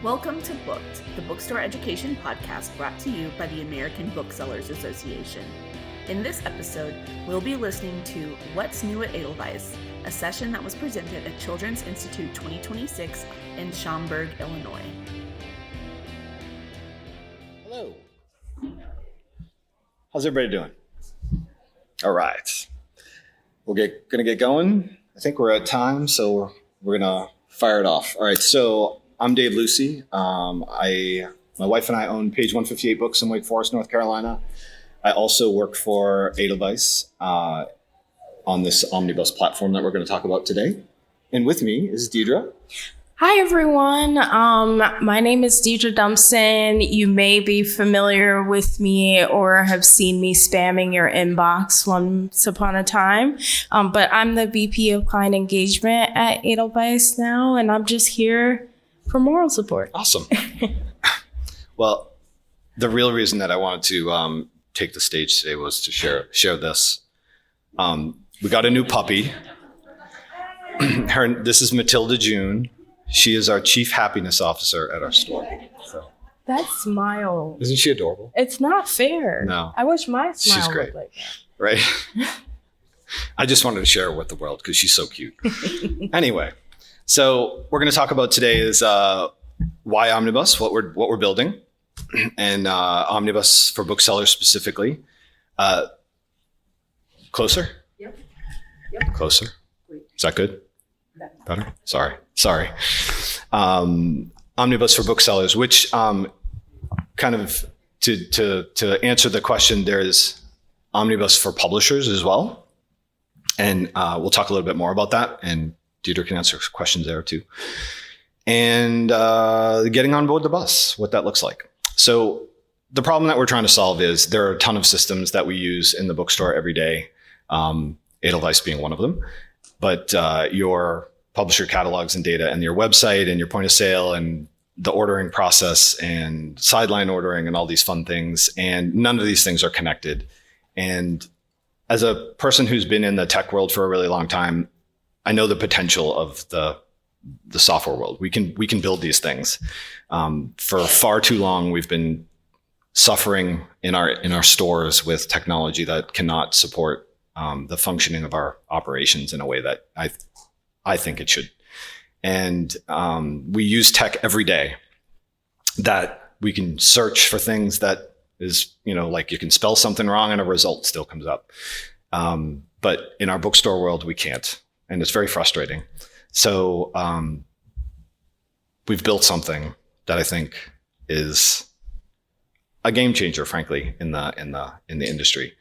Welcome to Booked, the bookstore education podcast brought to you by the American Booksellers Association. In this episode, we'll be listening to What's New at Edelweiss, a session that was presented at Children's Institute 2026 in Schaumburg, Illinois. Hello. How's everybody doing? All right. We're gonna get going. I think we're at time, so we're gonna fire it off. All right. So I'm Dave Lucy. My wife and I own Page 158 Books in Wake Forest, North Carolina. I also work for Edelweiss on this Omnibus platform that we're going to talk about today. And with me is Deidre. Hi, everyone. My name is Deidre Dumpson. You may be familiar with me or have seen me spamming your inbox once upon a time. But I'm the VP of Client Engagement at Edelweiss now, and I'm just here for moral support. Awesome. Well, the real reason that I wanted to take the stage today was to share this. We got a new puppy. This is Matilda June. She is our chief happiness officer at our store. So. That smile. Isn't she adorable? It's not fair. No. I wish my smile she's great. looked like that. Right? I just wanted to share her with the world because she's so cute. Anyway, so we're going to talk about today is why Omnibus, what we're building, and Omnibus for booksellers specifically. Closer? Yep. Closer. Is that good? Better? Sorry. Omnibus for booksellers, which kind of to answer the question, there's Omnibus for publishers as well. And we'll talk a little bit more about that. And Deidre can answer questions there too. And getting on board the bus, what that looks like. So the problem that we're trying to solve is there are a ton of systems that we use in the bookstore every day, Edelweiss being one of them. But your publisher catalogs and data and your website and your point of sale and the ordering process and sideline ordering and all these fun things. And none of these things are connected. And as a person who's been in the tech world for a really long time, I know the potential of the software world. We can build these things. For far too long, we've been suffering in our stores with technology that cannot support the functioning of our operations in a way that I think it should. And we use tech every day that we can search for things that is, like you can spell something wrong and a result still comes up. But in our bookstore world, we can't. And it's very frustrating. So we've built something that I think is a game changer, frankly, in the industry.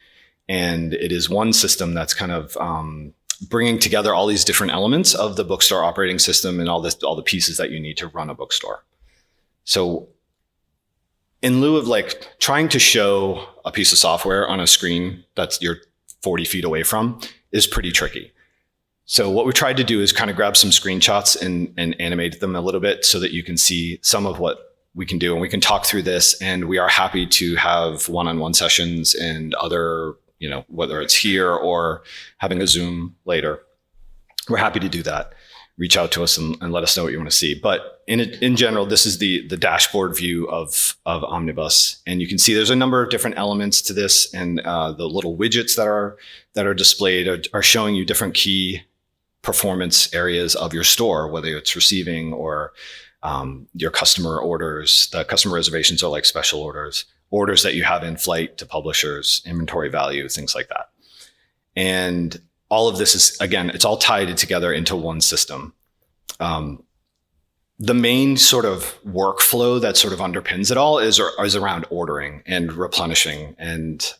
And it is one system that's kind of bringing together all these different elements of the bookstore operating system and all the pieces that you need to run a bookstore. So in lieu of like trying to show a piece of software on a screen that's you're 40 feet away from is pretty tricky. So what we tried to do is kind of grab some screenshots and animate them a little bit so that you can see some of what we can do. And we can talk through this, and we are happy to have one-on-one sessions and other, whether it's here or having a Zoom later. We're happy to do that. Reach out to us and let us know what you want to see. But in general, this is the dashboard view of Omnibus. And you can see there's a number of different elements to this, and the little widgets that are displayed are showing you different key performance areas of your store, whether it's receiving or your customer orders. The customer reservations are like special orders that you have in flight to publishers, inventory value, things like that. And all of this is, again, it's all tied together into one system. The main sort of workflow that sort of underpins it all is around ordering and replenishing. And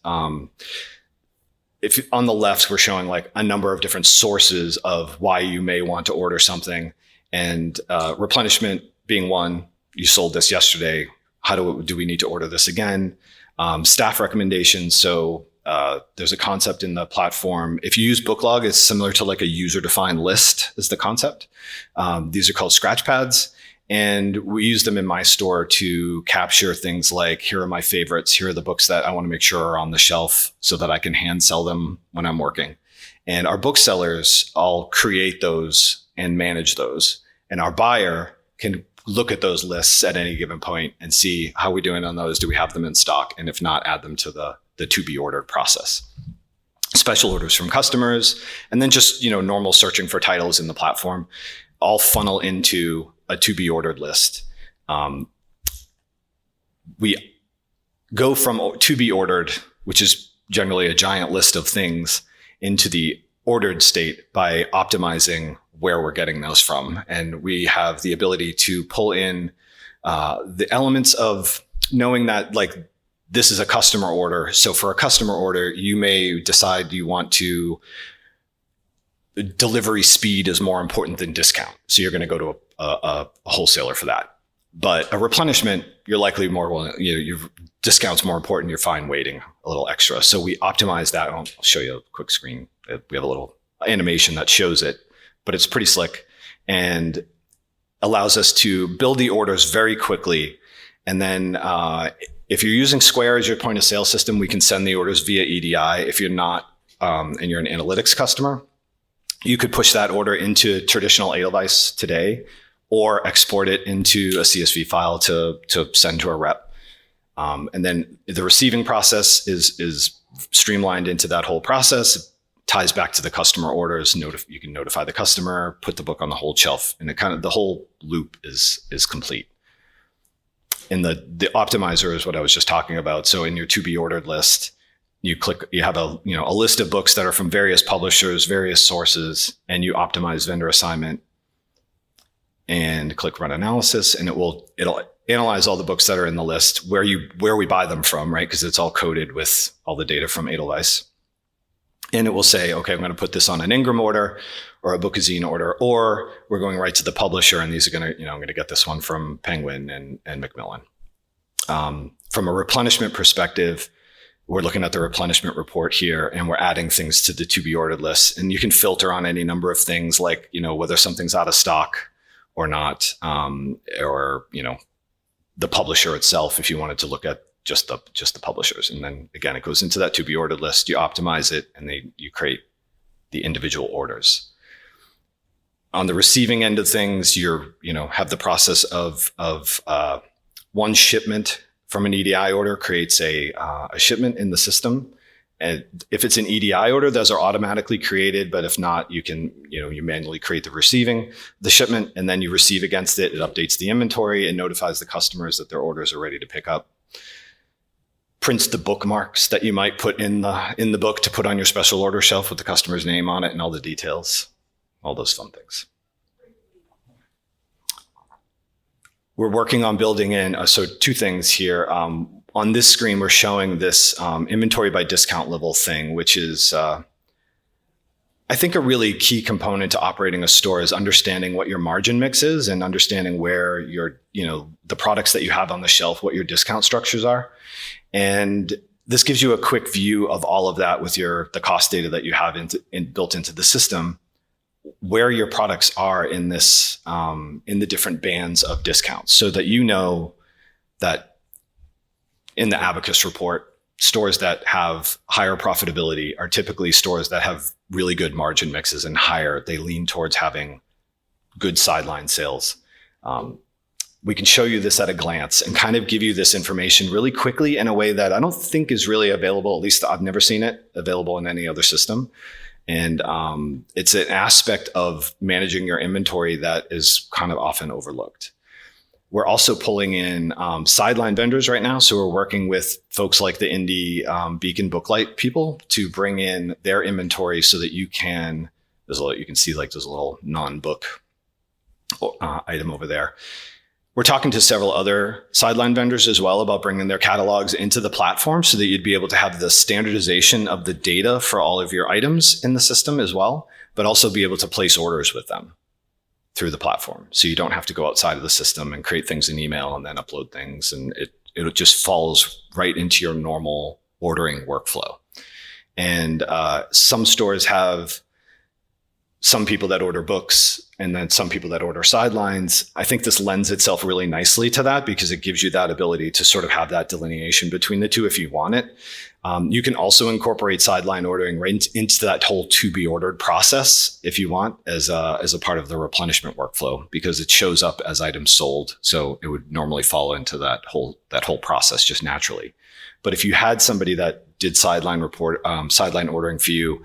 if on the left, we're showing like a number of different sources of why you may want to order something, and replenishment being one. You sold this yesterday. How do we need to order this again? Staff recommendations. So there's a concept in the platform. If you use Booklog, it's similar to like a user-defined list is the concept. These are called scratch pads. And we use them in my store to capture things like, here are my favorites. Here are the books that I want to make sure are on the shelf so that I can hand sell them when I'm working. And our booksellers all create those and manage those. And our buyer can look at those lists at any given point and see how we're doing on those. Do we have them in stock? And if not, add them to the to be ordered process. Special orders from customers, and then just, normal searching for titles in the platform all funnel into a to be ordered list. We go from to be ordered, which is generally a giant list of things, into the ordered state by optimizing where we're getting those from. And we have the ability to pull in the elements of knowing that, like, this is a customer order. So for a customer order, you may decide you want to delivery speed is more important than discount. So you're going to go to a wholesaler for that. But a replenishment, you're likely more willing, your discount's more important. You're fine waiting a little extra. So we optimize that. I'll show you a quick screen. We have a little animation that shows it, but it's pretty slick and allows us to build the orders very quickly. And then if you're using Square as your point of sale system, we can send the orders via EDI. If you're not, and you're an analytics customer, you could push that order into traditional Edelweiss today, or export it into a CSV file to send to a rep. And then the receiving process is streamlined into that whole process. It ties back to the customer orders. You can notify the customer, put the book on the hold shelf, and the whole loop is complete. And the optimizer is what I was just talking about. So in your to be ordered list, you have a list of books that are from various publishers, various sources, and you optimize vendor assignment and click run analysis, and it'll analyze all the books that are in the list, where we buy them from, right? Because it's all coded with all the data from Edelweiss. And it will say, okay, I'm going to put this on an Ingram order or a Bookazine order, or we're going right to the publisher, and these are going to, I'm going to get this one from Penguin and Macmillan. From a replenishment perspective, we're looking at the replenishment report here, and we're adding things to the to be ordered list. And you can filter on any number of things, like, whether something's out of stock or not, or, the publisher itself, if you wanted to look at just the publishers. And then again, it goes into that to be ordered list. You optimize it, and you create the individual orders. On the receiving end of things, have the process of one shipment from an EDI order creates a shipment in the system. And if it's an EDI order, those are automatically created. But if not, you can, you manually create the shipment, and then you receive against it. It updates the inventory and notifies the customers that their orders are ready to pick up. Prints the bookmarks that you might put in the book to put on your special order shelf with the customer's name on it and all the details, all those fun things. We're working on building in, so two things here. On this screen, we're showing this inventory by discount level thing, which is, I think, a really key component to operating a store is understanding what your margin mix is and understanding where the products that you have on the shelf, what your discount structures are. And this gives you a quick view of all of that with the cost data that you have built into the system, where your products are in this, in the different bands of discounts, so that that in the Abacus report, stores that have higher profitability are typically stores that have really good margin mixes, and they lean towards having good sideline sales. We can show you this at a glance and kind of give you this information really quickly in a way that I don't think is really available. At least I've never seen it available in any other system. And it's an aspect of managing your inventory that is kind of often overlooked. We're also pulling in sideline vendors right now. So we're working with folks like the indie Beacon Booklight people to bring in their inventory so that you can see like there's a little non-book item over there. We're talking to several other sideline vendors as well about bringing their catalogs into the platform so that you'd be able to have the standardization of the data for all of your items in the system as well, but also be able to place orders with them through the platform. So you don't have to go outside of the system and create things in email and then upload things. And it just falls right into your normal ordering workflow. And some stores have some people that order books and then some people that order sidelines. I think this lends itself really nicely to that because it gives you that ability to sort of have that delineation between the two if you want it. You can also incorporate sideline ordering right into that whole to be ordered process if you want as a part of the replenishment workflow, because it shows up as items sold. So it would normally fall into that whole process just naturally. But if you had somebody that did sideline ordering for you,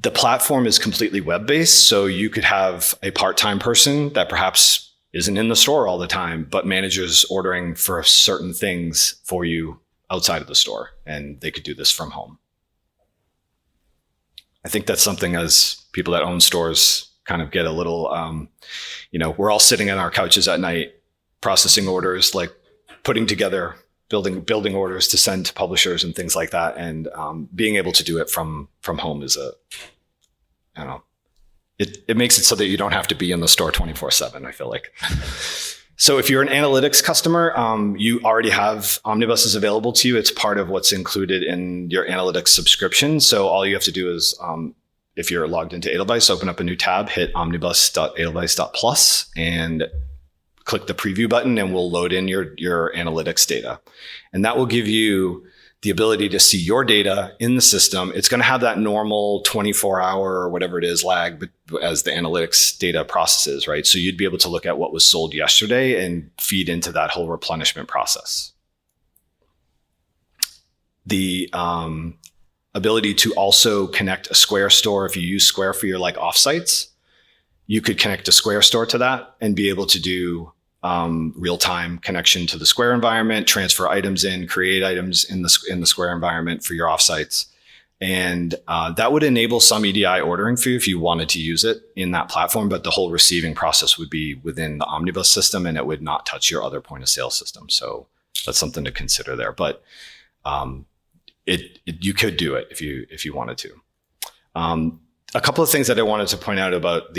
the platform is completely web-based. So you could have a part-time person that perhaps isn't in the store all the time, but manages ordering for certain things for you outside of the store, and they could do this from home. I think that's something as people that own stores kind of get a little, we're all sitting on our couches at night, processing orders, like putting together, building orders to send to publishers and things like that. And being able to do it from home is it makes it so that you don't have to be in the store 24/7, I feel like. So if you're an analytics customer, you already have Omnibuses available to you. It's part of what's included in your analytics subscription. So all you have to do is, if you're logged into Edelweiss, open up a new tab, hit omnibus.edelweiss.plus and click the preview button, and we'll load in your analytics data. And that will give you the ability to see your data in the system. It's going to have that normal 24-hour or whatever it is lag, but as the analytics data processes, right? So you'd be able to look at what was sold yesterday and feed into that whole replenishment process. The ability to also connect a Square store, if you use Square for your like offsites, you could connect a Square store to that and be able to do real-time connection to the Square environment, transfer items in, create items in the Square environment for your offsites. And that would enable some EDI ordering for you if you wanted to use it in that platform, but the whole receiving process would be within the Omnibus system and it would not touch your other point of sale system. So that's something to consider there. But you could do it if you wanted to. A couple of things that I wanted to point out about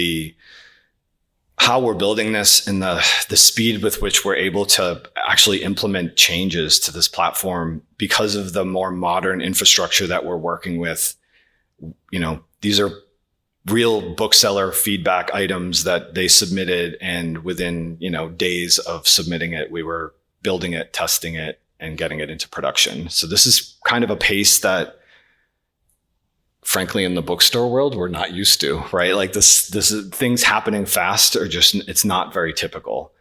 how we're building this and the speed with which we're able to actually implement changes to this platform because of the more modern infrastructure that we're working with. These are real bookseller feedback items that they submitted, and within, days of submitting it, we were building it, testing it, and getting it into production. So this is kind of a pace that, frankly, in the bookstore world, we're not used to, right? Like this is, things happening fast are just, it's not very typical.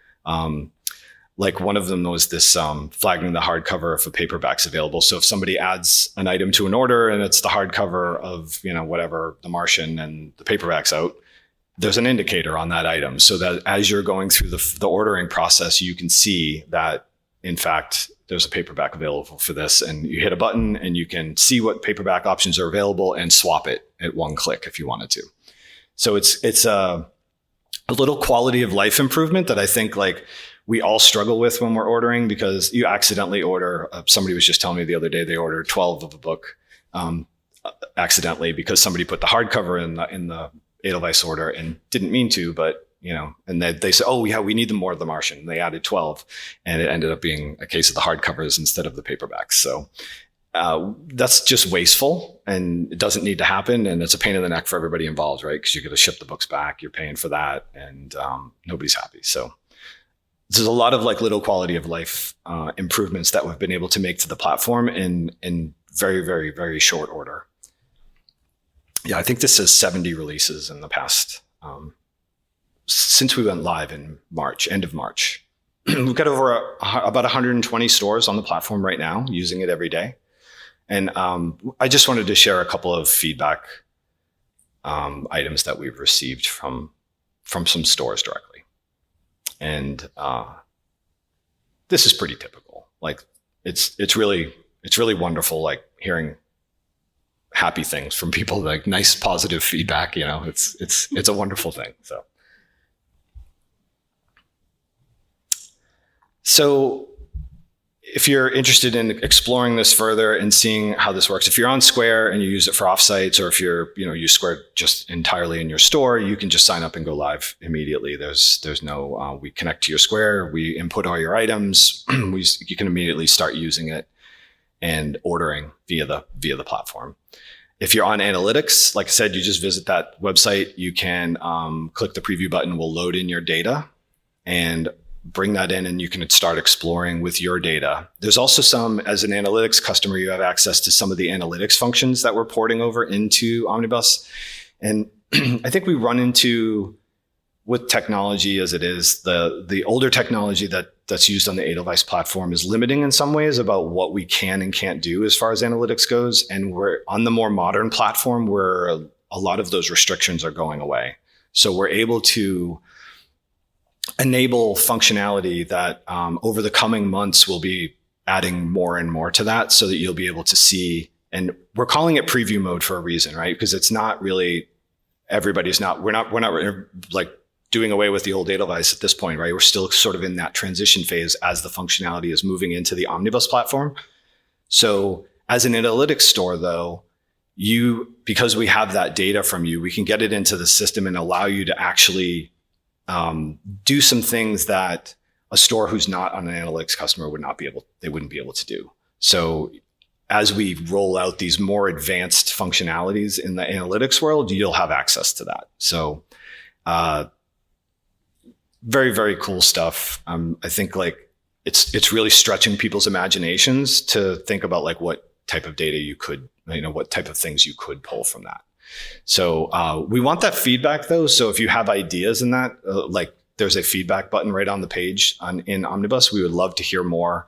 Like one of them was this flagging the hardcover if a paperback's available. So if somebody adds an item to an order and it's the hardcover of, whatever, The Martian, and the paperback's out, there's an indicator on that item so that as you're going through the ordering process, you can see that, in fact, there's a paperback available for this, and you hit a button and you can see what paperback options are available and swap it at one click if you wanted to. So it's a little quality of life improvement that I think like we all struggle with when we're ordering, because you accidentally order. Somebody was just telling me the other day they ordered 12 of a book accidentally because somebody put the hardcover in the Edelweiss order and didn't mean to, but and they said, oh yeah, we need more of The Martian. And they added 12, and it ended up being a case of the hardcovers instead of the paperbacks. So that's just wasteful, and it doesn't need to happen. And it's a pain in the neck for everybody involved, right? Because you got to ship the books back, you're paying for that, and nobody's happy. So there's a lot of like little quality of life improvements that we've been able to make to the platform in very, very, very short order. Yeah, I think this says 70 releases in the past. Since we went live in March, end of March. We've got over about 120 stores on the platform right now using it every day. And I just wanted to share a couple of feedback items that we've received from some stores directly. And this is pretty typical. Like it's really wonderful, like hearing happy things from people, like nice positive feedback. It's a wonderful thing. So if you're interested in exploring this further and seeing how this works, if you're on Square and you use it for offsites, or if you're, use Square just entirely in your store, you can just sign up and go live immediately. There's no, we connect to your Square, we input all your items, you can immediately start using it and ordering via the platform. If you're on analytics, like I said, you just visit that website. You can click the preview button, will load in your data and bring that in, and you can start exploring with your data. There's also some, as an analytics customer, you have access to some of the analytics functions that we're porting over into Omnibus. And I think we run into, with technology as it is, the older technology that's used on the Edelweiss platform is limiting in some ways about what we can and can't do as far as analytics goes. And we're on the more modern platform where a lot of those restrictions are going away. So we're able to enable functionality that over the coming months we'll be adding more and more to that, so that you'll be able to see. And we're calling it preview mode for a reason, right? Because it's not really, we're not like doing away with the old Edelweiss at this point, right? We're still sort of in that transition phase as the functionality is moving into the Omnibus platform. So as an analytics store, though, because we have that data from you, we can get it into the system and allow you to actually do some things that a store who's not an analytics customer wouldn't be able to do. So as we roll out these more advanced functionalities in the analytics world, you'll have access to that. So very, very cool stuff. I think like it's really stretching people's imaginations to think about like what type of data you could, what type of things you could pull from that. So we want that feedback though. So if you have ideas in that, like there's a feedback button right on the page in Omnibus. We would love to hear more.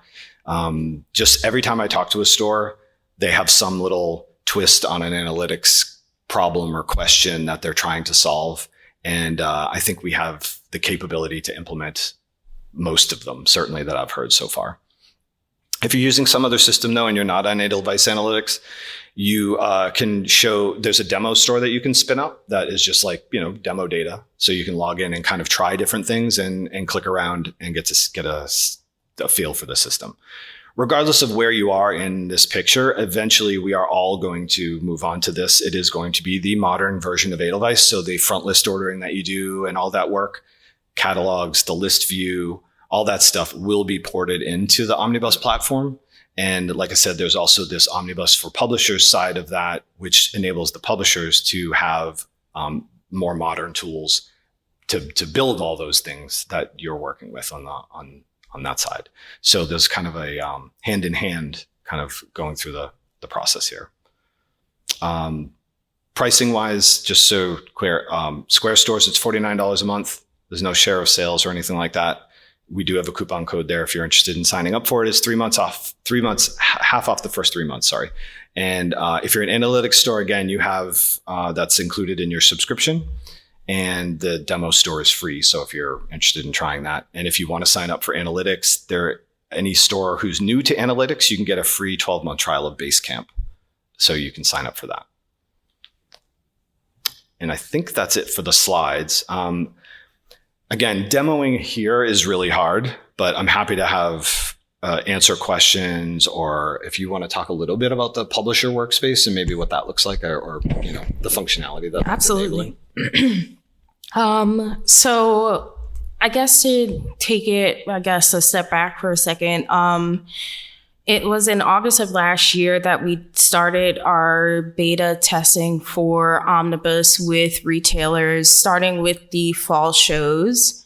Just every time I talk to a store, they have some little twist on an analytics problem or question that they're trying to solve. And I think we have the capability to implement most of them, certainly that I've heard so far. If you're using some other system though, and you're not on Edelweiss Analytics, you can there's a demo store that you can spin up that is just like, demo data. So you can log in and kind of try different things and click around and get a feel for the system. Regardless of where you are in this picture, eventually we are all going to move on to this. It is going to be the modern version of Edelweiss. So the front list ordering that you do and all that work, catalogs, the list view, all that stuff will be ported into the Omnibus platform. And like I said, there's also this Omnibus for publishers side of that, which enables the publishers to have more modern tools to build all those things that you're working with on that side. So there's kind of a hand in hand kind of going through the process here. Pricing wise, just so clear, Square Stores, it's $49 a month. There's no share of sales or anything like that. We do have a coupon code there if you're interested in signing up for it. It's 3 months off, half off the first 3 months, sorry. And if you're an analytics store, again, you have that's included in your subscription. And the demo store is free. So if you're interested in trying that, and if you want to sign up for analytics, any store who's new to analytics, you can get a free 12-month trial of Basecamp. So you can sign up for that. And I think that's it for the slides. Again, demoing here is really hard, but I'm happy to have answer questions, or if you want to talk a little bit about the publisher workspace and maybe what that looks like, or the functionality that absolutely. So I guess to take it, a step back for a second, it was in August of last year that we started our beta testing for Omnibus with retailers, starting with the fall shows.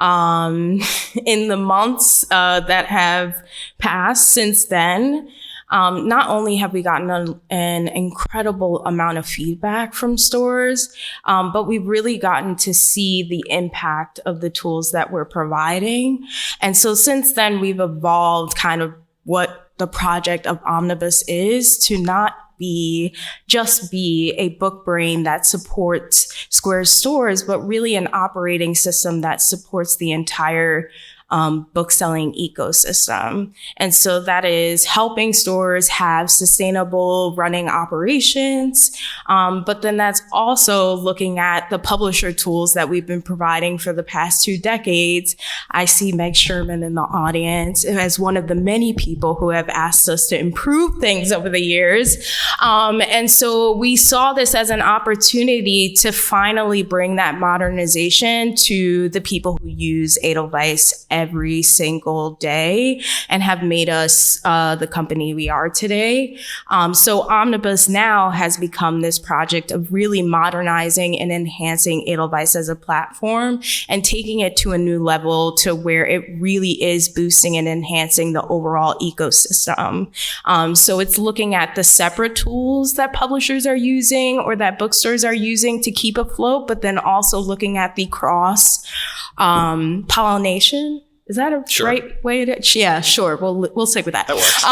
In the months that have passed since then, not only have we gotten an incredible amount of feedback from stores, but we've really gotten to see the impact of the tools that we're providing. And so since then, we've evolved kind of what the project of Omnibus is to not just be a book brain that supports Square stores, but really an operating system that supports the entire book selling ecosystem. And so that is helping stores have sustainable running operations. But then that's also looking at the publisher tools that we've been providing for the past 2 decades. I see Meg Sherman in the audience as one of the many people who have asked us to improve things over the years. And so we saw this as an opportunity to finally bring that modernization to the people who use Edelweiss every single day and have made us the company we are today. So Omnibus now has become this project of really modernizing and enhancing Edelweiss as a platform and taking it to a new level to where it really is boosting and enhancing the overall ecosystem. So it's looking at the separate tools that publishers are using or that bookstores are using to keep afloat, but then also looking at the cross pollination. Is that a right way to? Yeah, sure. We'll stick with that. That works.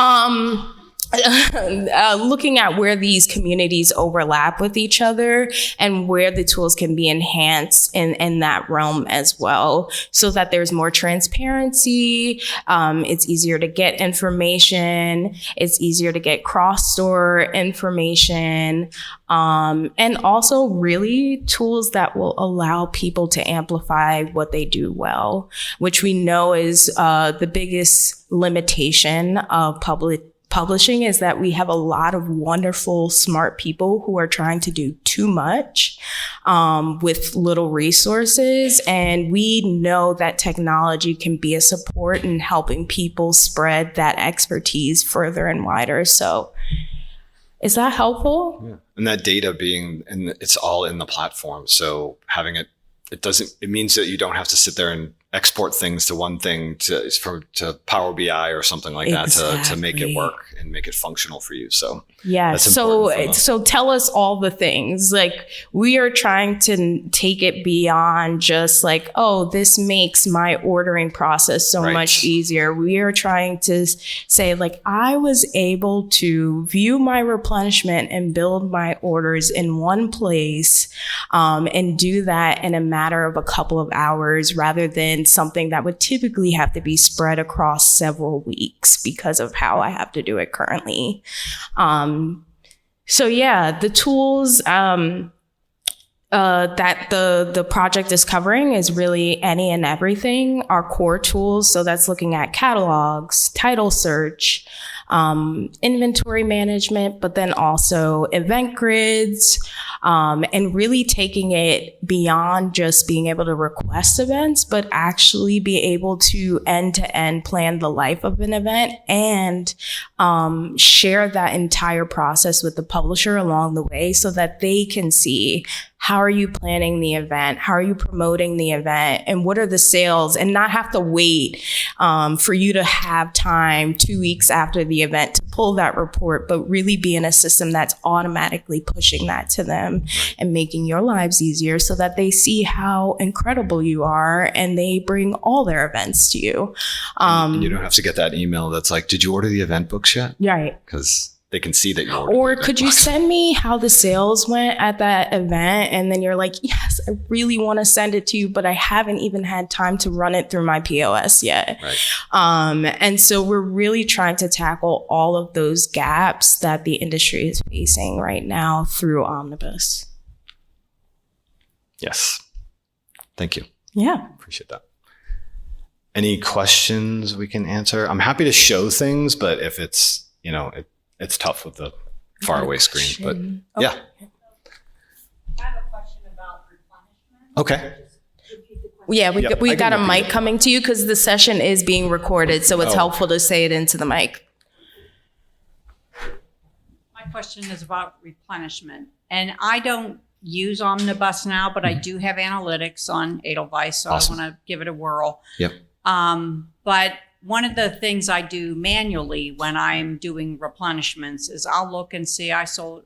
Looking at where these communities overlap with each other and where the tools can be enhanced in that realm as well, so that there's more transparency. It's easier to get information. It's easier to get cross-store information. And also really tools that will allow people to amplify what they do well, which we know is the biggest limitation of publishing is that we have a lot of wonderful, smart people who are trying to do too much with little resources. And we know that technology can be a support in helping people spread that expertise further and wider. So is that helpful? Yeah. And that data it's all in the platform. So having it means that you don't have to sit there and export things to one thing to Power BI or something like that to make it work and make it functional for you. So yeah. So tell us all the things. Like, we are trying to take it beyond just like, oh, this makes my ordering process so much easier. We are trying to say, like, I was able to view my replenishment and build my orders in one place, and do that in a matter of a couple of hours rather than something that would typically have to be spread across several weeks because of how I have to do it currently. So yeah, the tools that the project is covering is really any and everything. Our core tools, so that's looking at catalogs, title search, inventory management, but then also event grids, and really taking it beyond just being able to request events, but actually be able to end-to-end plan the life of an event and share that entire process with the publisher along the way so that they can see how are you planning the event? How are you promoting the event? And what are the sales? And not have to wait for you to have time 2 weeks after the event to pull that report, but really be in a system that's automatically pushing that to them and making your lives easier so that they see how incredible you are and they bring all their events to you. And you don't have to get that email that's like, did you order the event books yet? Right. Because they can see that you ordered. Or could you send me how the sales went at that event? And then you're like, yes, I really want to send it to you, but I haven't even had time to run it through my POS yet. Right. And so we're really trying to tackle all of those gaps that the industry is facing right now through Omnibus. Yes. Thank you. Yeah. Appreciate that. Any questions we can answer? I'm happy to show things, but if it's, it's tough with the faraway screen, but yeah. I have a question about replenishment. Okay. Yeah, we got a mic coming to you because the session is being recorded, so it's helpful to say it into the mic. My question is about replenishment. And I don't use Omnibus now, but I do have analytics on Edelweiss, so Awesome. I want to give it a whirl. Yep. But one of the things I do manually when I'm doing replenishments is I'll look and see I sold,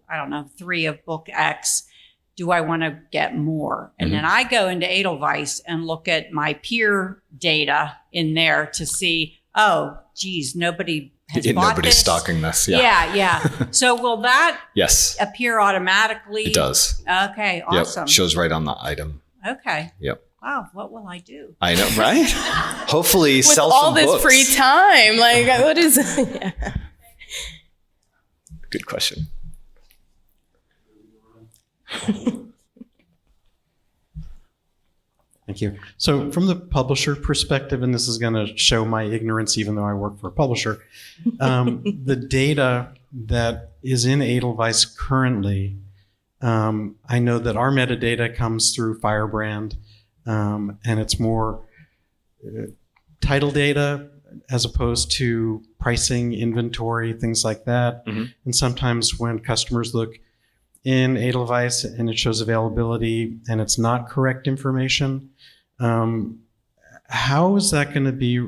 3 of book X. Do I want to get more? And then I go into Edelweiss and look at my peer data in there to see, oh, geez, nobody has bought Nobody's this. stocking this. Yeah. So will that Yes, appear automatically? it does. Okay, awesome. Yep. Shows right on the item. Okay. Yep. Wow, what will I do? I know, right? Hopefully With sell all some this books. free time, like, what is it? Yeah. Good question. Thank you. So from the publisher perspective, and this is going to show my ignorance, even though I work for a publisher, the data that is in Edelweiss currently, I know that our metadata comes through Firebrand, and it's more title data as opposed to pricing, inventory, things like that. Mm-hmm. And sometimes when customers look in Edelweiss and it shows availability and it's not correct information, how is that going to be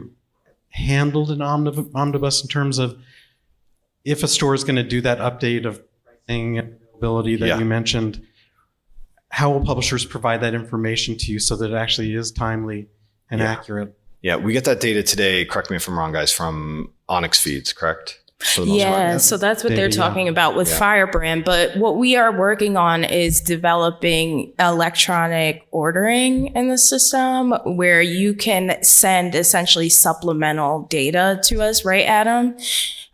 handled in Omnibus in terms of if a store is going to do that update of pricing and availability that you mentioned, how will publishers provide that information to you so that it actually is timely and accurate? Yeah, we get that data today, correct me if I'm wrong, guys, from Onyx feeds, correct? For the most part. Yeah, so that's what they're talking about with Firebrand. But what we are working on is developing electronic ordering in the system where you can send essentially supplemental data to us, right, Adam?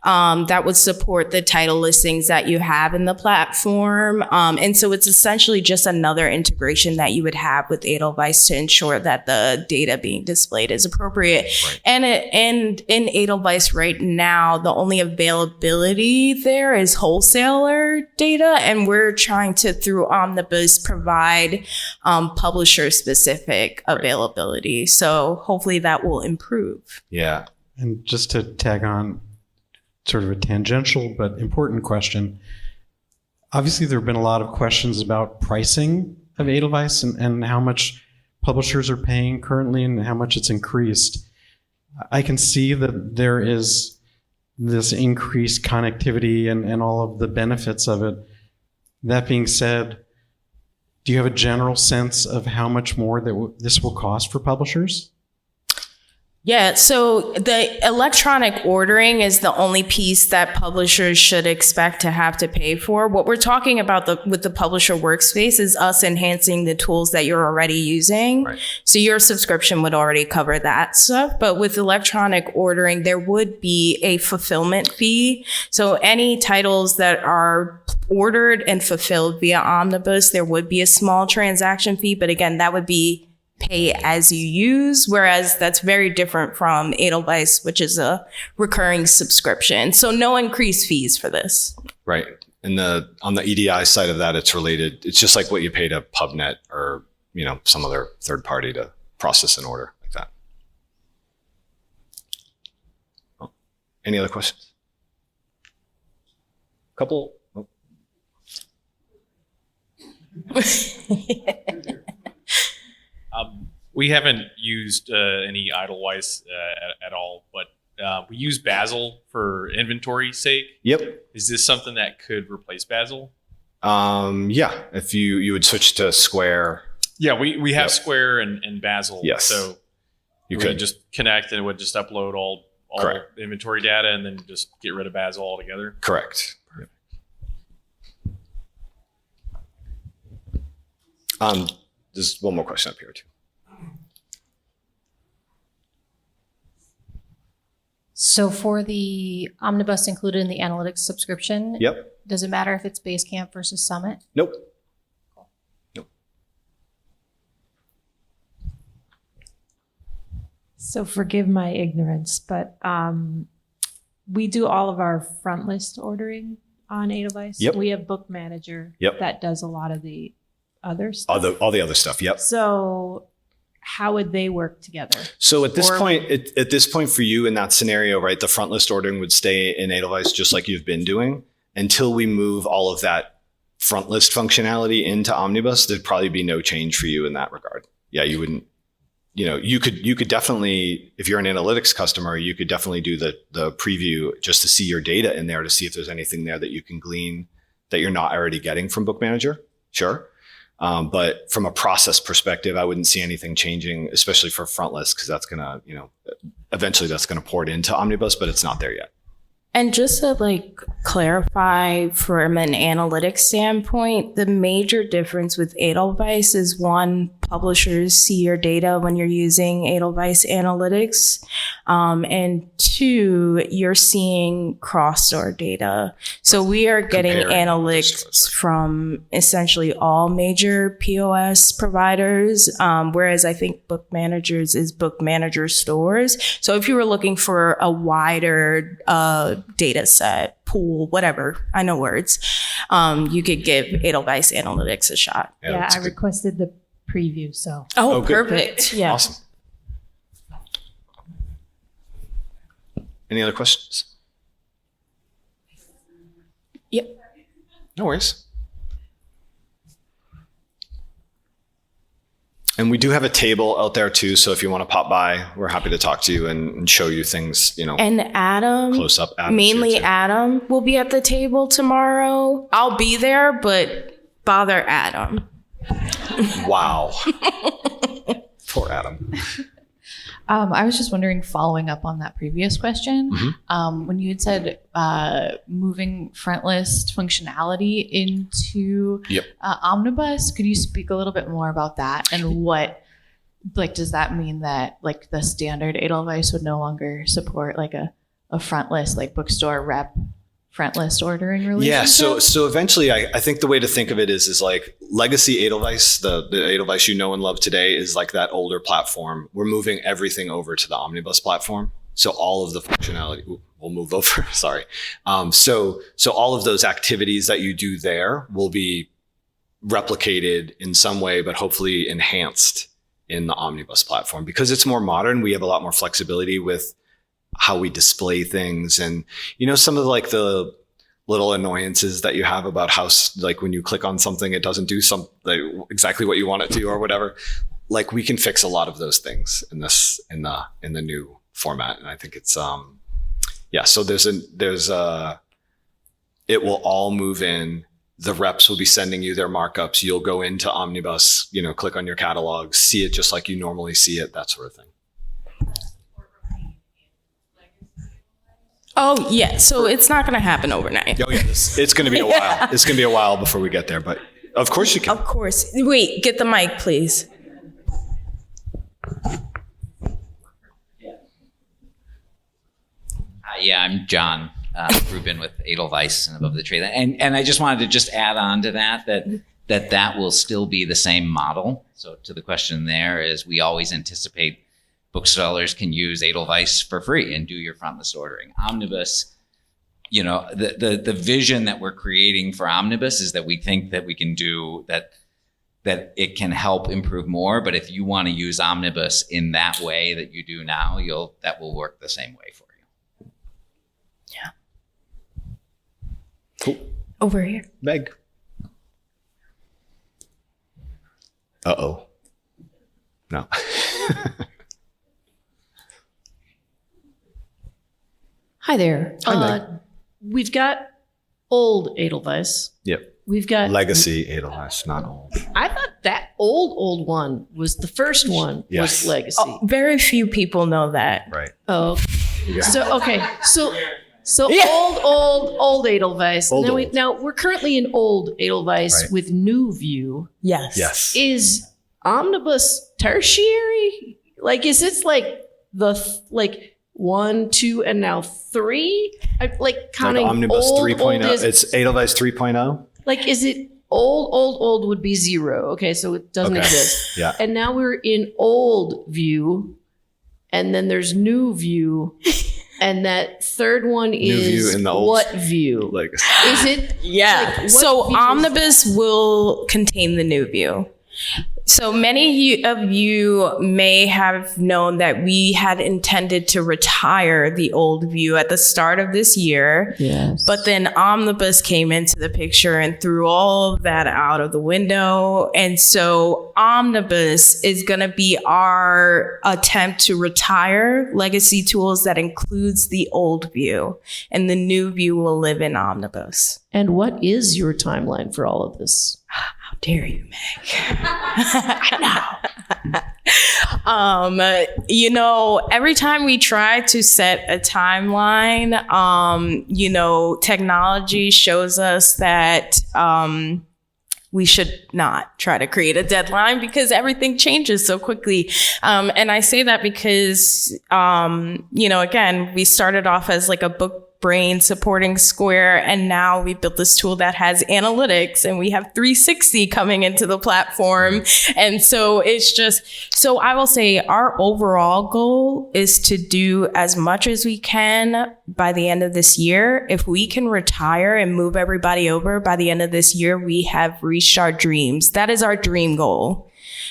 That would support the title listings that you have in the platform. And so it's essentially just another integration that you would have with Edelweiss to ensure that the data being displayed is appropriate. Right. And in Edelweiss right now, the only availability there is wholesaler data. And we're trying to, through Omnibus, provide publisher specific availability. So hopefully that will improve. Yeah. And just to tag on, sort of a tangential but important question. Obviously, there have been a lot of questions about pricing of Edelweiss and how much publishers are paying currently and how much it's increased. I can see that there is this increased connectivity and all of the benefits of it. That being said, do you have a general sense of how much more this will cost for publishers? Yeah, so the electronic ordering is the only piece that publishers should expect to have to pay for. What we're talking about with the publisher workspace is us enhancing the tools that you're already using. Right. So your subscription would already cover that stuff. But with electronic ordering, there would be a fulfillment fee. So any titles that are ordered and fulfilled via Omnibus, there would be a small transaction fee. But again, that would be pay as you use, whereas that's very different from Edelweiss, which is a recurring subscription. So no increased fees for this. Right. And on the EDI side of that, it's related. It's just like what you pay to PubNet or, some other third party to process an order like that. Oh, any other questions? Couple. Oh. We haven't used any Edelweiss at all, but we use Basil for inventory's sake. Yep. Is this something that could replace Basil? Yeah. If you would switch to Square. Yeah, we have Square and Basil. Yes. So you could could just connect and it would just upload all inventory data and then just get rid of Basil altogether. Correct. There's one more question up here too. So for the Omnibus included in the analytics subscription, does it matter if it's Basecamp versus Summit? Nope. Nope. So forgive my ignorance, but we do all of our front list ordering on Edelweiss. Yep. We have Book Manager that does a lot of the other stuff. All the other stuff. Yep. So how would they work together? So at this point for you in that scenario, right, the front list ordering would stay in Edelweiss just like you've been doing until we move all of that front list functionality into Omnibus. There'd probably be no change for you in that regard. Yeah, you wouldn't. You could definitely, if you're an analytics customer, you could definitely do the preview just to see your data in there to see if there's anything there that you can glean that you're not already getting from Book Manager. Sure. But from a process perspective, I wouldn't see anything changing, especially for front list, because that's going to, eventually that's going to port into Omnibus, but it's not there yet. And just to clarify from an analytics standpoint, the major difference with Edelweiss is one, publishers see your data when you're using Edelweiss analytics. And two, you're seeing cross-store data. So we are getting analytics from essentially all major POS providers, whereas I think Book Managers is Book Manager stores. So if you were looking for a wider data set, pool, whatever, I know words, you could give Edelweiss analytics a shot. Yeah, I requested the preview, so. Oh, perfect. Yeah. Awesome. Any other questions? Yep. No worries. And we do have a table out there too, so if you want to pop by, we're happy to talk to you and show you things, And Adam, close up. mainly Adam, will be at the table tomorrow. I'll be there, but bother Adam. Wow. Poor Adam. I was just wondering, following up on that previous question, when you had said moving front list functionality into Omnibus, could you speak a little bit more about that? And what, does that mean that the standard Edelweiss would no longer support a front list, bookstore rep front list ordering relationship? Yeah, so eventually I think the way to think of it is legacy Edelweiss, the Edelweiss you know and love today is that older platform. We're moving everything over to the Omnibus platform. So all of the functionality will move over, sorry. So all of those activities that you do there will be replicated in some way, but hopefully enhanced in the Omnibus platform. Because it's more modern, we have a lot more flexibility with how we display things, and some of the little annoyances that you have about how when you click on something it doesn't do exactly what you want it to or whatever. We can fix a lot of those things in the new format, and I think it's so it will all move in. The reps will be sending you their markups. You'll go into Omnibus, click on your catalog, see it just like you normally see it, that sort of thing. Oh, yeah. So it's not going to happen overnight. Oh, yeah. It's going to be a while. It's going to be a while before we get there, but of course you can. Of course. Wait, get the mic, please. Yeah, I'm John Rubin with Edelweiss and Above the Tree. And I just wanted to just add on to that will still be the same model. So to the question there is, we always anticipate booksellers can use Edelweiss for free and do your front list ordering. Omnibus, the vision that we're creating for Omnibus is that we think that we can do that it can help improve more. But if you want to use Omnibus in that way that you do now, that will work the same way for you. Yeah. Cool. Over here. Meg. Uh-oh. No. Hi there. Hi, Meg. We've got old Edelweiss. Yep. We've got Legacy Edelweiss, not old. I thought that old one was the first one. Yes. Was Legacy. Oh, very few people know that. Right. Oh. Yeah. So Yeah. old Edelweiss. Old. Now we're currently in old Edelweiss Right. with new view. Yes. Yes. Is Omnibus tertiary? Is it the 1, 2, and now 3? Counting Omnibus old, 3.0. old It's Edelweiss 3.0. is it old would be 0. Okay, so it doesn't Okay. exist. Yeah. And now we're in old view, and then there's new view, and that third one New is view in the old what view? Is it? Yeah. what So view is Omnibus will contain the new view. So many of you may have known that we had intended to retire the old view at the start of this year. Yes. But then Omnibus came into the picture and threw all of that out of the window. And so Omnibus is going to be our attempt to retire legacy tools that includes the old view. And the new view will live in Omnibus. And what is your timeline for all of this? How dare you, Meg? I know. Every time we try to set a timeline, technology shows us that we should not try to create a deadline because everything changes so quickly. And I say that because, again, we started off as a book brain supporting Square, and now we built this tool that has analytics, and we have 360 coming into the platform. And so so I will say our overall goal is to do as much as we can by the end of this year. If we can retire and move everybody over by the end of this year, we have reached our dreams. That is our dream goal.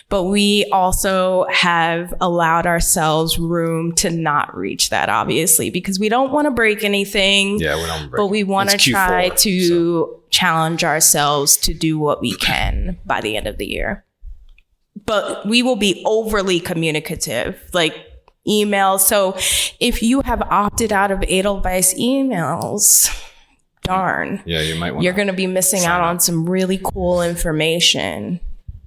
But we also have allowed ourselves room to not reach that, obviously, because we don't want to break anything. Yeah, we don't break. But we want to try to challenge ourselves to do what we can by the end of the year. But we will be overly communicative, like emails. So if you have opted out of Edelweiss emails, darn. Yeah, you might want. You're going to be missing out on some really cool information.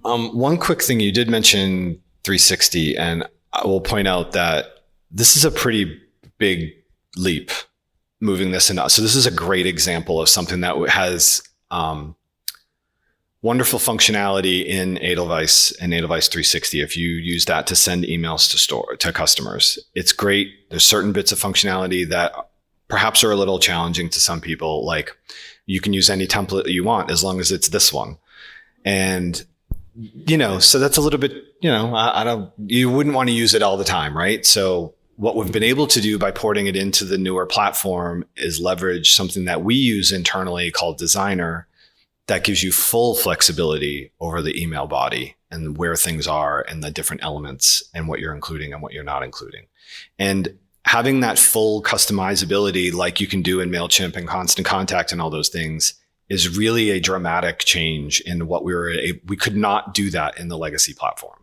One quick thing, you did mention 360, and I will point out that this is a pretty big leap moving this into. So this is a great example of something that has wonderful functionality in Edelweiss and Edelweiss 360. If you use that to send emails to customers, it's great. There's certain bits of functionality that perhaps are a little challenging to some people. Like you can use any template that you want as long as it's this one. And, so that's a little bit, you wouldn't want to use it all the time, right? So what we've been able to do by porting it into the newer platform is leverage something that we use internally called Designer that gives you full flexibility over the email body and where things are and the different elements and what you're including and what you're not including. And having that full customizability like you can do in MailChimp and Constant Contact and all those things is really a dramatic change in what we could not do that in the legacy platform.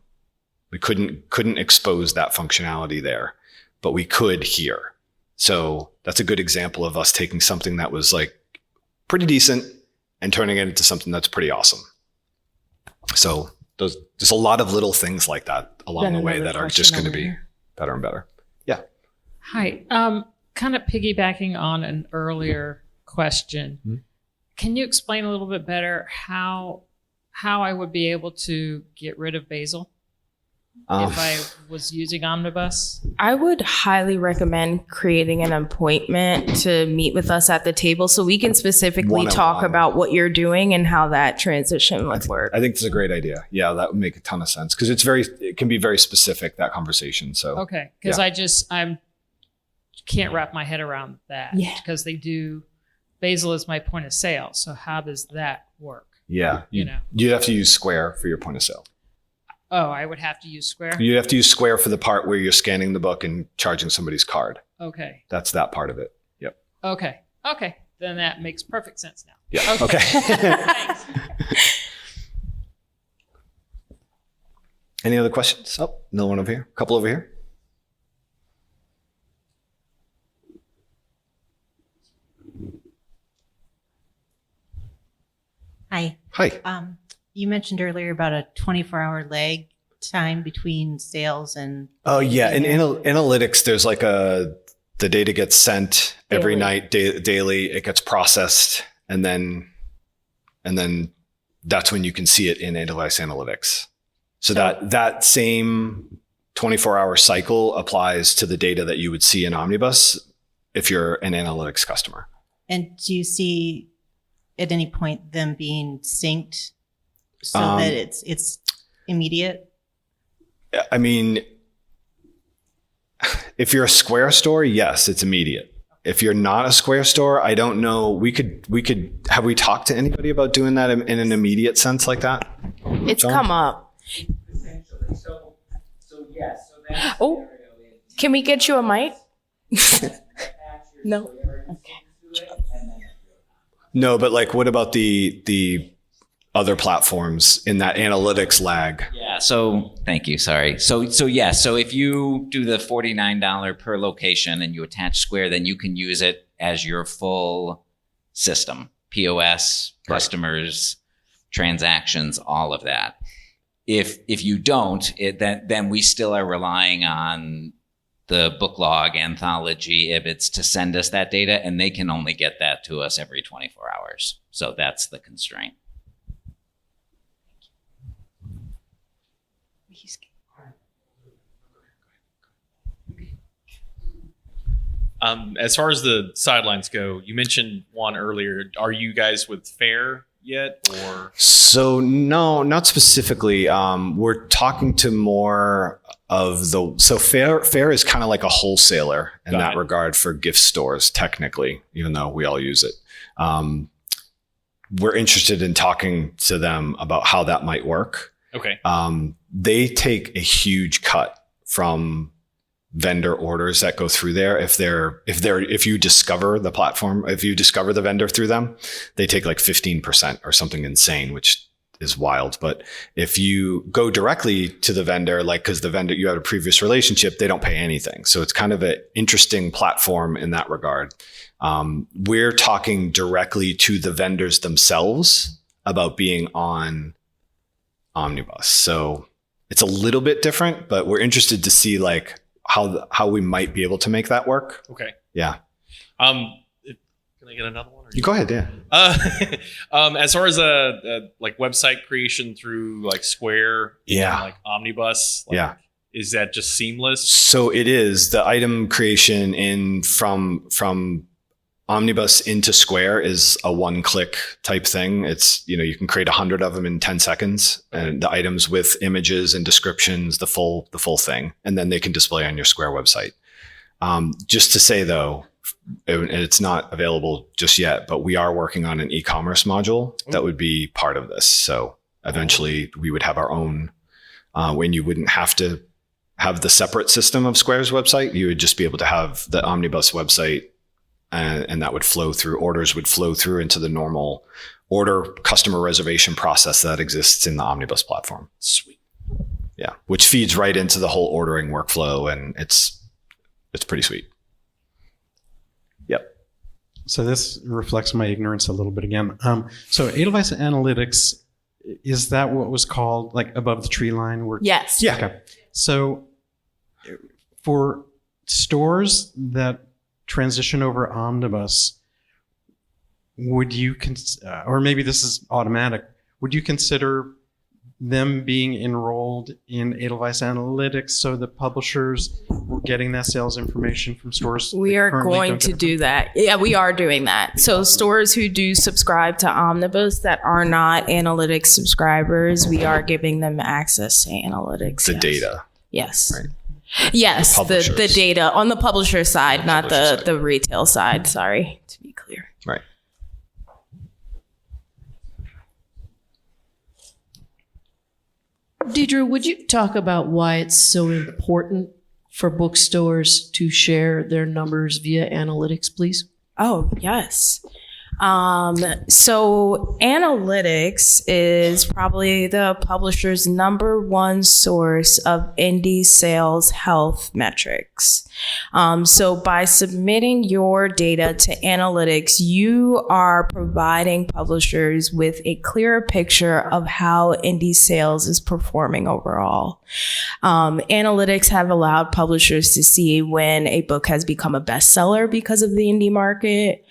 We couldn't expose that functionality there, but we could here. So that's a good example of us taking something that was like pretty decent and turning it into something that's pretty awesome. So there's a lot of little things like that along the way that are just going to be better and better. Yeah. Hi. Kind of piggybacking on an earlier question. Mm-hmm. Can you explain a little bit better how I would be able to get rid of Basil if I was using Omnibus? I would highly recommend creating an appointment to meet with us at the table so we can specifically talk about what you're doing and how that transition would work. I think it's a great idea. Yeah, that would make a ton of sense because it can be very specific, that conversation. So okay, because I can't wrap my head around that because Basil is my point of sale. So how does that work? Yeah, you'd have to use Square for your point of sale. Oh, I would have to use Square? You have to use Square for the part where you're scanning the book and charging somebody's card. Okay. That's that part of it. Yep. Okay. Then that makes perfect sense now. Yeah. Okay. Thanks. Any other questions? Oh, no one over here. A couple over here. Hi. Hi. You mentioned earlier about a 24-hour lag time between sales and... Oh, yeah. In analytics, there's like the data gets sent every night, daily. It gets processed, and then that's when you can see it in Edelweiss Analytics. So that same 24-hour cycle applies to the data that you would see in Omnibus if you're an analytics customer. And do you see at any point them being synced so that it's immediate? I mean, if you're a Square store, yes, it's immediate. If you're not a Square store, I don't know. We could have we talked to anybody about doing that in an immediate sense like that? It's come up. Essentially. So yes. So that oh, can we get you a mic? No. No, but like, what about the other platforms in that analytics lag? Yeah. So thank you. Sorry. So yeah. So if you do the $49 per location and you attach Square, then you can use it as your full system, POS, customers, transactions, all of that. If you don't, then we still are relying on the book log, anthology, IBITs to send us that data, and they can only get that to us every 24 hours. So that's the constraint. As far as the sidelines go, you mentioned one earlier. Are you guys with Fair yet, or? So no, not specifically. We're talking to more of so Fair is kind of like a wholesaler in that regard for gift stores, technically, even though we all use it. We're interested in talking to them about how that might work. Okay. They take a huge cut from vendor orders that go through there. If you discover the platform, if you discover the vendor through them, they take like 15% or something insane, which is wild. But if you go directly to the vendor, like, cause the vendor, you had a previous relationship, they don't pay anything. So it's kind of an interesting platform in that regard. We're talking directly to the vendors themselves about being on Omnibus. So it's a little bit different, but we're interested to see like how we might be able to make that work. Okay. Yeah. Can I get another one? You go ahead. Yeah. As far as like website creation through like Square, yeah, and like Omnibus, like, yeah, is that just seamless? So it is. The item creation from Omnibus into Square is a one-click type thing. It's, you can create 100 of them in 10 seconds, and the items with images and descriptions, the full thing, and then they can display on your Square website. Just to say though, it's not available just yet, but we are working on an e-commerce module that would be part of this. So eventually we would have our own, when you wouldn't have to have the separate system of Square's website, you would just be able to have the Omnibus website, and that would flow through, orders would flow through into the normal order customer reservation process that exists in the Omnibus platform. Sweet. Yeah. Which feeds right into the whole ordering workflow, and it's pretty sweet. Yep. So this reflects my ignorance a little bit again. So Edelweiss Analytics, is that what was called like above the tree line? Yes. Yeah. Okay. So for stores that transition over Omnibus, would you or maybe this is automatic, would you consider them being enrolled in Edelweiss Analytics so the publishers were getting that sales information from stores? We are going to do that. Yeah, we are doing that. So stores who do subscribe to Omnibus that are not analytics subscribers, we are giving them access to analytics. The data. Yes. Right. Yes, the data on the publisher side, not the retail side. Sorry, to be clear. Right. Deidre, would you talk about why it's so important for bookstores to share their numbers via analytics, please? Oh, yes. So analytics is probably the publisher's number one source of indie sales health metrics. So by submitting your data to analytics, you are providing publishers with a clearer picture of how indie sales is performing overall. Analytics have allowed publishers to see when a book has become a bestseller because of the indie market.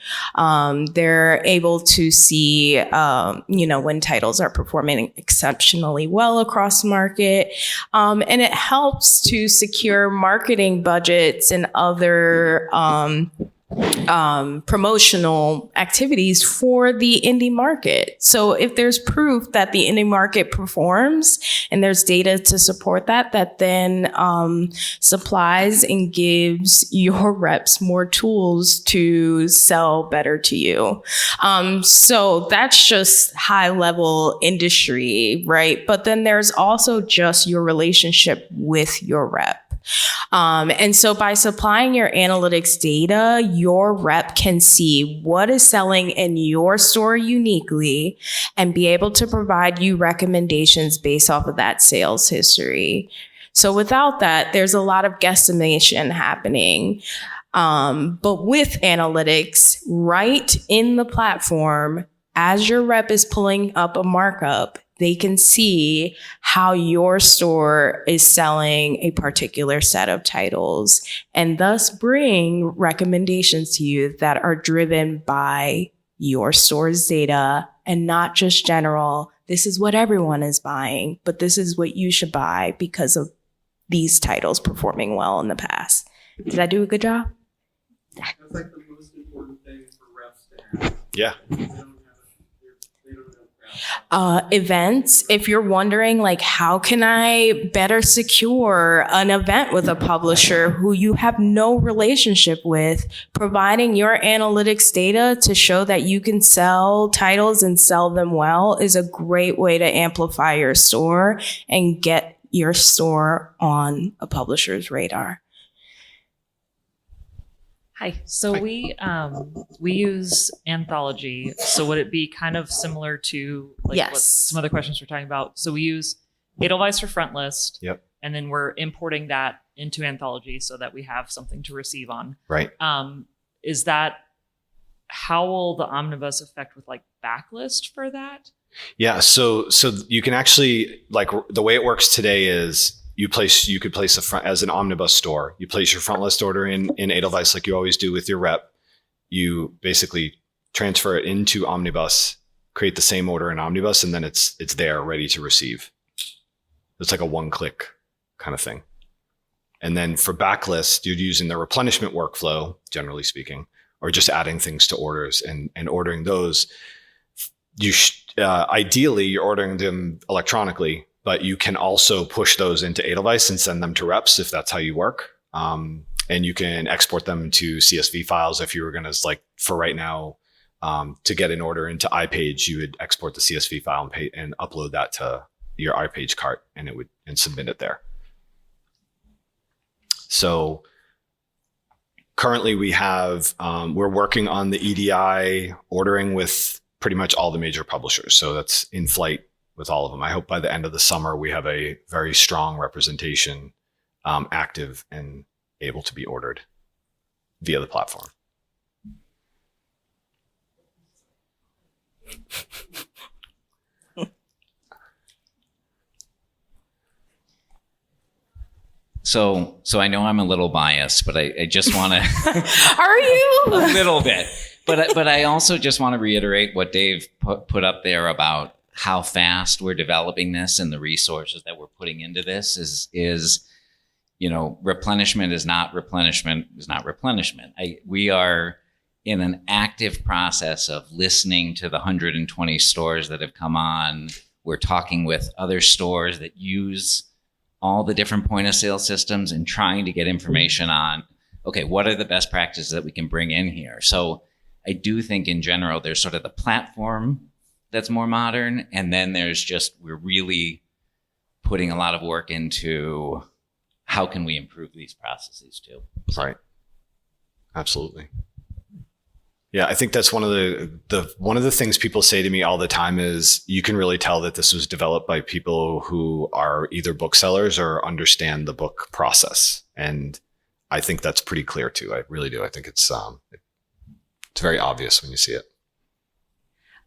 They're able to see, when titles are performing exceptionally well across the market. And it helps to secure marketing budgets and other promotional activities for the indie market. So if there's proof that the indie market performs and there's data to support that then supplies and gives your reps more tools to sell better to you. So that's just high level industry, right? But then there's also just your relationship with your rep. And so by supplying your analytics data, your rep can see what is selling in your store uniquely and be able to provide you recommendations based off of that sales history. So without that, there's a lot of guesstimation happening. But with analytics right in the platform, as your rep is pulling up a markup, they can see how your store is selling a particular set of titles and thus bring recommendations to you that are driven by your store's data and not just general. This is what everyone is buying, but this is what you should buy because of these titles performing well in the past. Did I do a good job? That's like the most important thing for reps to have. Yeah. Events. If you're wondering, like, how can I better secure an event with a publisher who you have no relationship with, providing your analytics data to show that you can sell titles and sell them well is a great way to amplify your store and get your store on a publisher's radar. Hi. So we use Anthology. So would it be kind of similar to like Yes. what some other questions we're talking about? So we use Edelweiss for front list. Yep. And then we're importing that into Anthology so that we have something to receive on. Right. Is that how will the Omnibus affect with like backlist for that? Yeah. So you can actually, like, the way it works today is you could place a front as an Omnibus store. You place your front list order in Edelweiss like you always do with your rep. You basically transfer it into Omnibus, create the same order in Omnibus, and then it's there ready to receive. It's like a one-click kind of thing. And then for backlist, you're using the replenishment workflow, generally speaking, or just adding things to orders and ordering those. Ideally, you're ordering them electronically, but you can also push those into Edelweiss and send them to reps if that's how you work. And you can export them to CSV files if you were going to, like, for right now, to get an order into iPage, you would export the CSV file and upload that to your iPage cart, and submit it there. So currently we have, we're working on the EDI ordering with pretty much all the major publishers. So that's in flight with all of them. I hope by the end of the summer, we have a very strong representation, active and able to be ordered via the platform. So I know I'm a little biased, but I just want to. Are you? A little bit. But I also just want to reiterate what Dave put up there about how fast we're developing this and the resources that we're putting into this is replenishment is not replenishment. We are in an active process of listening to the 120 stores that have come on. We're talking with other stores that use all the different point of sale systems and trying to get information on, okay, what are the best practices that we can bring in here? So I do think in general, there's sort of the platform that's more modern. And then there's we're really putting a lot of work into how can we improve these processes too. So. Right. Absolutely. Yeah, I think that's one of the things people say to me all the time is you can really tell that this was developed by people who are either booksellers or understand the book process. And I think that's pretty clear too. I really do. I think it's very obvious when you see it.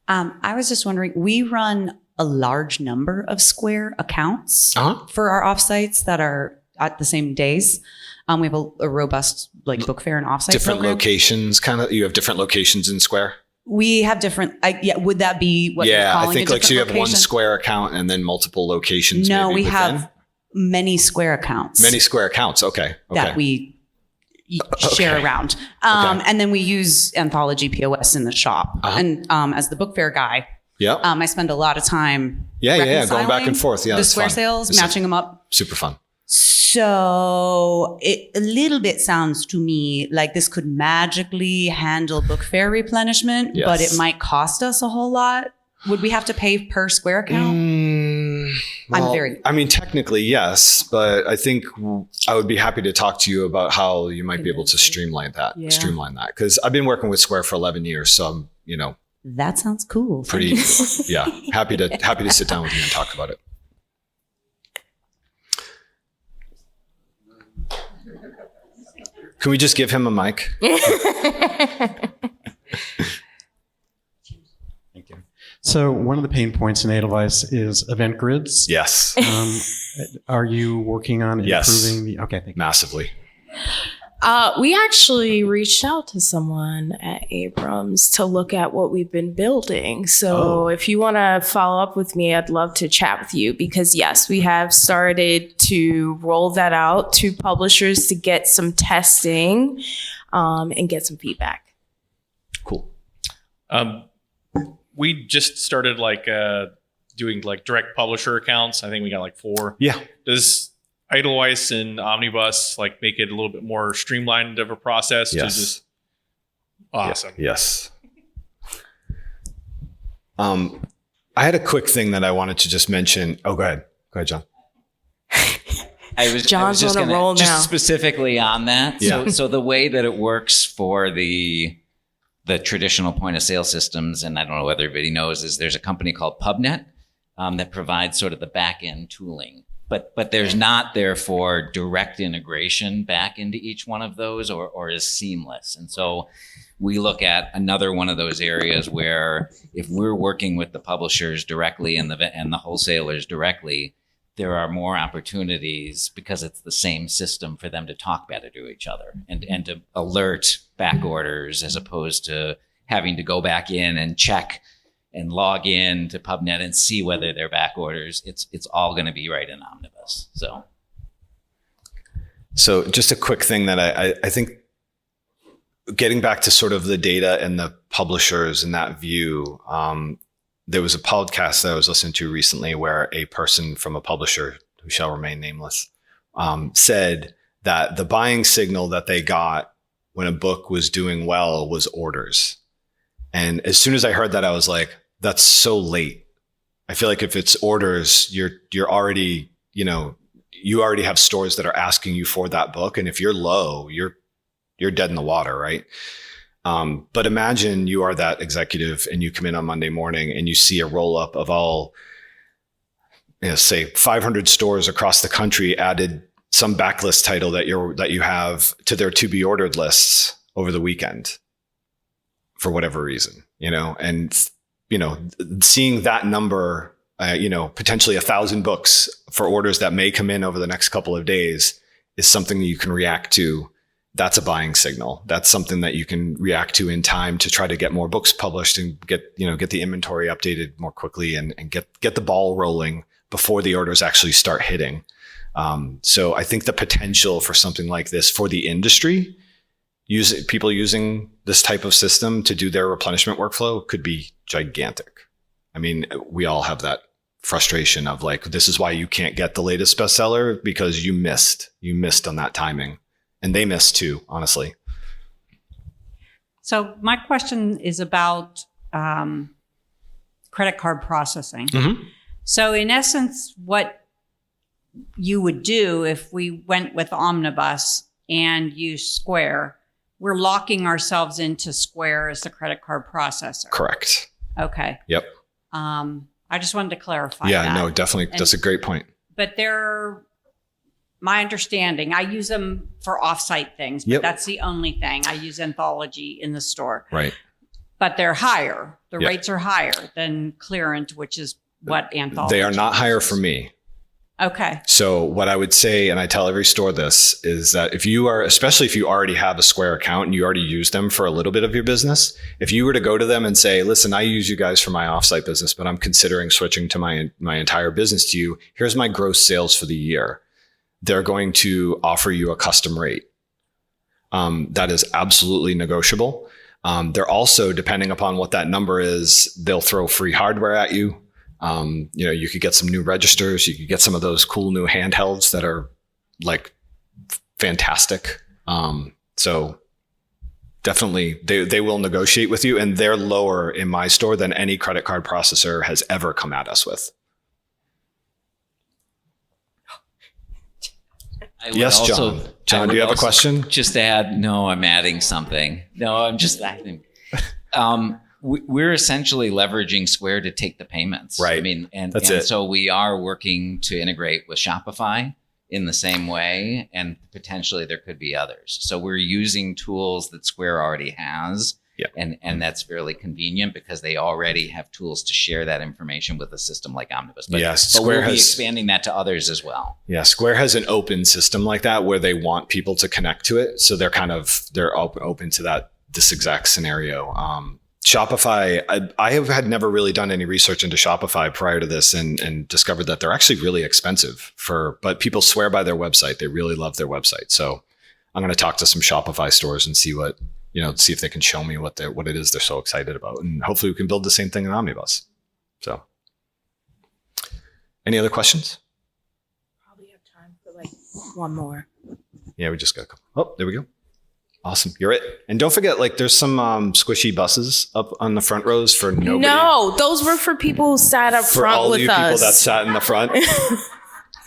I was just wondering, we run a large number of Square accounts for our offsites that are at the same days. We have a robust book fair and offsite different program. Locations, kind of. You have different locations in Square. We have different. Would that be what you're calling? I think so. You have one Square account and then multiple locations. No, we have many Square accounts. Many Square accounts. Okay. That we share around, and then we use Anthology POS in the shop. And as the book fair guy, I spend a lot of time. Going back and forth. Yeah, the Square sales, matching them up. Super fun. So a little bit sounds to me like this could magically handle book fair replenishment, but it might cost us a whole lot. Would we have to pay per Square account? Technically, yes, but I think I would be happy to talk to you about how you might be able to streamline that. Because I've been working with Square for 11 years. So I'm, that sounds cool. Pretty, happy to sit down with you and talk about it. Can we just give him a mic? Thank you. So one of the pain points in Edelweiss is event grids. Yes. Are you working on improving the? Okay, thank you. Massively. We actually reached out to someone at Abrams to look at what we've been building. So if you want to follow up with me, I'd love to chat with you because yes, we have started to roll that out to publishers to get some testing and get some feedback. Cool. We just started doing direct publisher accounts. I think we got 4. Yeah. Does Edelweiss and Omnibus make it a little bit more streamlined of a process? Yes. To just awesome. Yes. I had a quick thing that I wanted to just mention. Oh, go ahead. Go ahead, John. John's on a roll now. Just specifically on that. Yeah. So the way that it works for the traditional point of sale systems, and I don't know whether everybody knows, is there's a company called PubNet that provides sort of the back end tooling. But there's not, therefore, direct integration back into each one of those or is seamless. And so we look at another one of those areas where if we're working with the publishers directly and the wholesalers directly, there are more opportunities because it's the same system for them to talk better to each other and to alert back orders as opposed to having to go back in and check and log in to PubNet and see whether they're back orders. It's all going to be right in Omnibus. So just a quick thing that I think getting back to sort of the data and the publishers and that view, there was a podcast that I was listening to recently where a person from a publisher who shall remain nameless said that the buying signal that they got when a book was doing well was orders. And as soon as I heard that, I was like, that's so late. I feel like if it's orders, you're already, you already have stores that are asking you for that book. And if you're low, you're dead in the water, right? But imagine you are that executive and you come in on Monday morning and you see a roll up of all, say 500 stores across the country added some backlist title that you have to their to be ordered lists over the weekend for whatever reason, and seeing that number, potentially 1,000 books for orders that may come in over the next couple of days is something you can react to. That's a buying signal. That's something that you can react to in time to try to get more books published and get the inventory updated more quickly and get the ball rolling before the orders actually start hitting. So I think the potential for something like this for the industry, people using this type of system to do their replenishment workflow could be gigantic. I mean, we all have that frustration of this is why you can't get the latest bestseller because you missed on that timing. And they miss too, honestly. So my question is about credit card processing. Mm-hmm. So in essence, what you would do if we went with Omnibus and used Square, we're locking ourselves into Square as the credit card processor. Correct. Okay. Yep. I just wanted to clarify that. Yeah, no, definitely. That's a great point. But my understanding, I use them for offsite things, but that's the only thing. I use Anthology in the store. Right. But they're higher. The rates are higher than Clearant, which is what Anthology They are not uses. higher for me. Okay. So what I would say, and I tell every store this, is that especially if you already have a Square account and you already use them for a little bit of your business, if you were to go to them and say, listen, I use you guys for my offsite business, but I'm considering switching to my entire business to you. Here's my gross sales for the year. They're going to offer you a custom rate. That is absolutely negotiable. They're also, depending upon what that number is, they'll throw free hardware at you. You could get some new registers. You could get some of those cool new handhelds that are fantastic. So definitely they will negotiate with you, and they're lower in my store than any credit card processor has ever come at us with. Yes, John. John, do you have a question? Just add, no, I'm adding something. No, I'm just adding. We're essentially leveraging Square to take the payments. Right. I mean, and That's it. So we are working to integrate with Shopify in the same way, and potentially there could be others. So we're using tools that Square already has. Yeah. And that's fairly convenient because they already have tools to share that information with a system like Omnibus. But, yes, but Square we'll be has expanding that to others as well. Yeah, Square has an open system like that where they want people to connect to it. So they're open to this exact scenario. Shopify, I had never really done any research into Shopify prior to this and discovered that they're actually really expensive but people swear by their website. They really love their website. So I'm going to talk to some Shopify stores and see what see if they can show me what it is they're so excited about. And hopefully we can build the same thing in Omnibus. So any other questions? Probably have time for like one more. Yeah, we just got a couple. Oh, there we go. Awesome. You're it. And don't forget, like, there's some squishy buses up on the front rows for nobody. No, those were for people who sat up for front all with you us. people that sat in the front.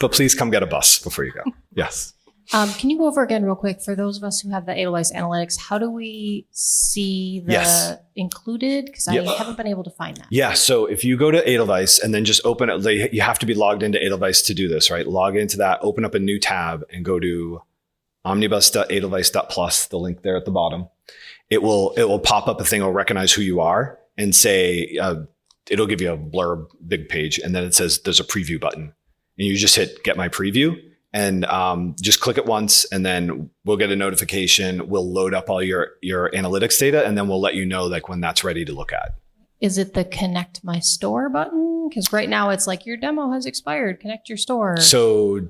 But please come get a bus before you go. Yes. Can you go over again real quick for those of us who have the Edelweiss analytics? How do we see the included? Because I haven't been able to find that. Yeah. So if you go to Edelweiss and then just open it, you have to be logged into Edelweiss to do this, right? Log into that, open up a new tab and go to omnibus.edelweiss.plus, the link there at the bottom. It will pop up a thing. It'll recognize who you are and say, it'll give you a blurb, big page. And then it says there's a preview button and you just hit get my preview and just click it once. And then we'll get a notification. We'll load up all your analytics data. And then we'll let you know like when that's ready to look at. Is it the connect my store button? Because right now it's like your demo has expired. Connect your store. So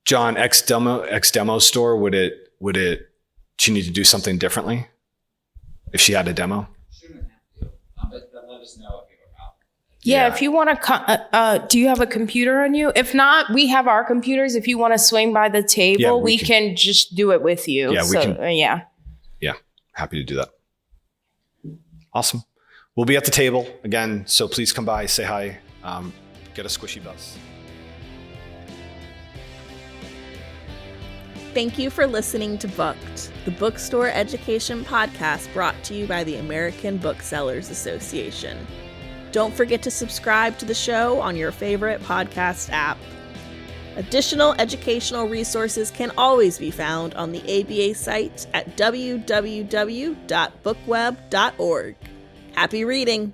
John, X demo store, would she need to do something differently if she had a demo? Shouldn't have to, but let us know if you have a problem. Yeah, if you want to, do you have a computer on you? If not, we have our computers. If you want to swing by the table, we can just do it with you. Yeah, we can. Yeah, happy to do that. Awesome. We'll be at the table again, so please come by, say hi, get a squishy bus. Thank you for listening to Booked, the bookstore education podcast brought to you by the American Booksellers Association. Don't forget to subscribe to the show on your favorite podcast app. Additional educational resources can always be found on the ABA site at www.bookweb.org. Happy reading!